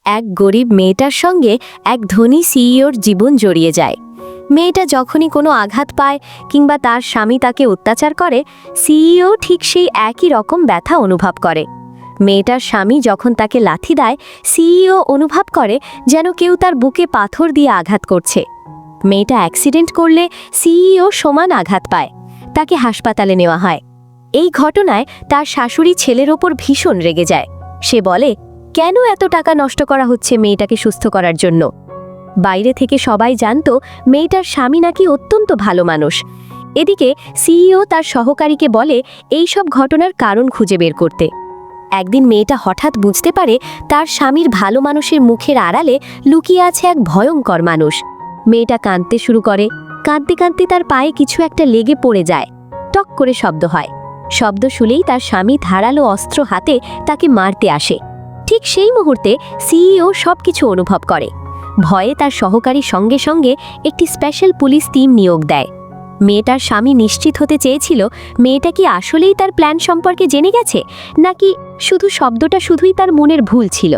এক গরিব মেয়েটার সঙ্গে এক ধনী সিইওর জীবন জড়িয়ে যায়। মেয়েটা যখনই কোনো আঘাত পায় কিংবা তার স্বামী তাকে অত্যাচার করে, সিইও ঠিক সেই একই রকম ব্যথা অনুভব করে। মেয়েটার স্বামী যখন তাকে লাথি দেয়, সিইও অনুভব করে যেন কেউ তার বুকে পাথর দিয়ে আঘাত করছে। মেয়েটা অ্যাক্সিডেন্ট করলে সিইও সমান আঘাত পায়। তাকে হাসপাতালে নেওয়া হয়। এই ঘটনায় তার শাশুড়ি ছেলের ওপর ভীষণ রেগে যায়। সে বলে, কেন এত টাকা নষ্ট করা হচ্ছে মেয়েটাকে সুস্থ করার জন্য? বাইরে থেকে সবাই জানতো মেয়েটার স্বামী নাকি অত্যন্ত ভালো মানুষ। এদিকে সিইও তার সহকারীকে বলে এই সব ঘটনার কারণ খুঁজে বের করতে। একদিন মেয়েটা হঠাৎ বুঝতে পারে তার স্বামীর ভালো মানুষের মুখের আড়ালে লুকিয়ে আছে এক ভয়ঙ্কর মানুষ। মেয়েটা কাঁদতে শুরু করে। কাঁদতে কাঁদতে তার পায়ে কিছু একটা লেগে পড়ে যায়। টক করে শব্দ হয়। শব্দ শুনেই তার স্বামী ধারালো অস্ত্র হাতে তাকে মারতে আসে। ঠিক সেই মুহূর্তে সিইও সবকিছু অনুভব করে। ভয়ে তার সহকারীর সঙ্গে সঙ্গে একটি স্পেশাল পুলিশ টিম নিয়োগ দেয়। মেয়েটার স্বামী নিশ্চিত হতে চেয়েছিল মেয়েটা কি আসলেই তার প্ল্যান সম্পর্কে জেনে গেছে, নাকি শুধুই তার মনের ভুল ছিল।